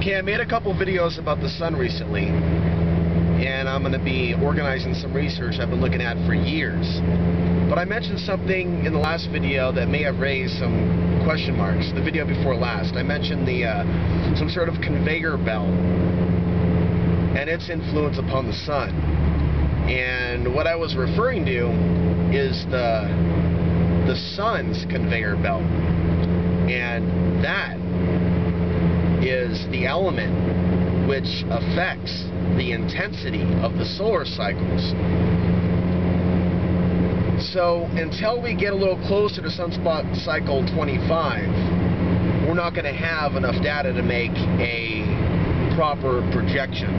Okay, I made a couple videos about the sun recently, and I'm going to be organizing some research I've been looking at for years. But I mentioned something in the last video that may have raised some question marks. The video before last, I mentioned some sort of conveyor belt and its influence upon the sun. And what I was referring to is the sun's conveyor belt, and that is the element which affects the intensity of the solar cycles. So until we get a little closer to sunspot cycle 25, we're not going to have enough data to make a proper projection.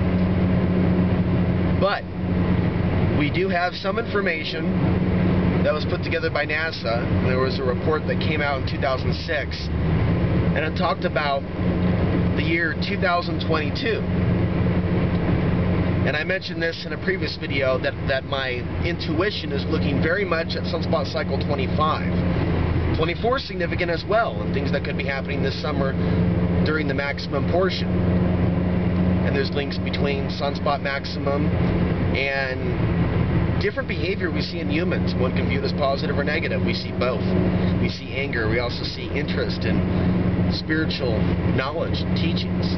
But we do have some information that was put together by NASA. There was a report that came out in 2006, and it talked about the year 2022. And I mentioned this in a previous video that my intuition is looking very much at sunspot cycle 25. 24 is significant as well, and things that could be happening this summer during the maximum portion. And there's links between sunspot maximum and different behavior we see in humans. One can view it as positive or negative. We see both. We see anger. We also see interest in spiritual knowledge and teachings.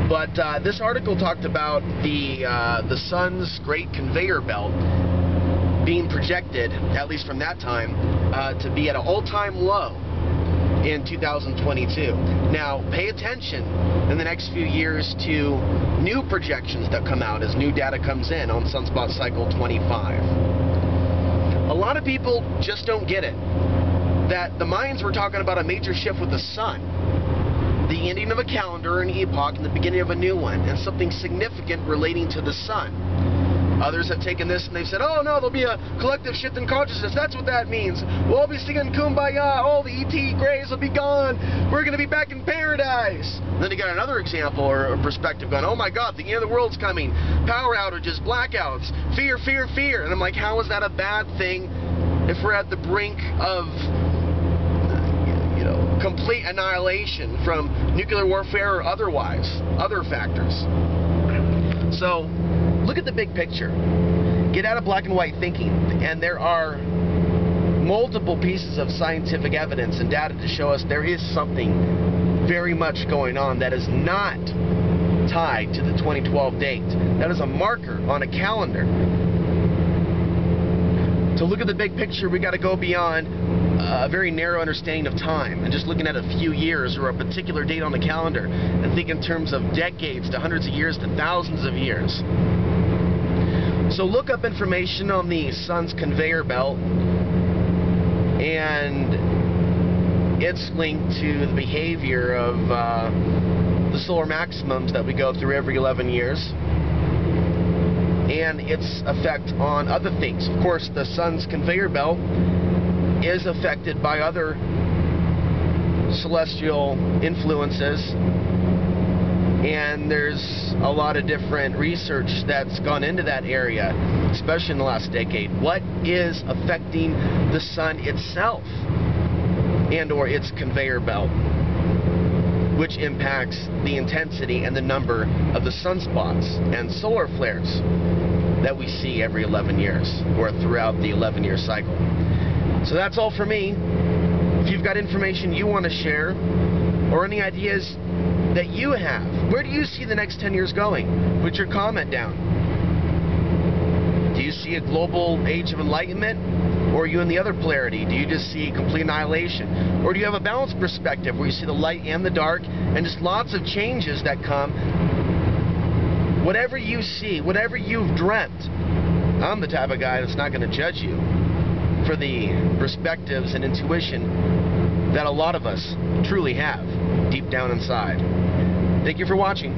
But this article talked about the sun's great conveyor belt being projected, at least from that time, to be at an all-time low in 2022. Now, pay attention in the next few years to new projections that come out as new data comes in on sunspot cycle 25. A lot of people just don't get it, that the Mayans were talking about a major shift with the sun, the ending of a calendar, an epoch, and the beginning of a new one, and something significant relating to the sun. Others have taken this and they've said, oh no, there'll be a collective shift in consciousness. That's what that means. We'll all be singing Kumbaya. All the ET grays will be gone. We're going to be back in paradise. And then you got another example or perspective going, oh my God, the end of the world's coming. Power outages, blackouts, fear, fear, fear. And I'm like, how is that a bad thing if we're at the brink of complete annihilation from nuclear warfare or otherwise, other factors? So look at the big picture. Get out of black and white thinking. And there are multiple pieces of scientific evidence and data to show us there is something very much going on that is not tied to the 2012 date. That is a marker on a calendar. To look at the big picture, we got to go beyond a very narrow understanding of time and just looking at a few years or a particular date on the calendar and think in terms of decades to hundreds of years to thousands of years. So look up information on the sun's conveyor belt and its linked to the behavior of the solar maximums that we go through every 11 years and its effect on other things. Of course, the sun's conveyor belt is affected by other celestial influences, and there's a lot of different research that's gone into that area, especially in the last decade. What is affecting the sun itself and or its conveyor belt, which impacts the intensity and the number of the sunspots and solar flares that we see every 11 years or throughout the 11-year cycle. So that's all for me. If you've got information you want to share or any ideas that you have, where do you see the next 10 years going? Put your comment down. Do you see a global age of enlightenment, or are you in the other polarity? Do you just see complete annihilation? Or do you have a balanced perspective where you see the light and the dark and just lots of changes that come? Whatever you see, whatever you've dreamt, I'm the type of guy that's not going to judge you for the perspectives and intuition that a lot of us truly have deep down inside. Thank you for watching.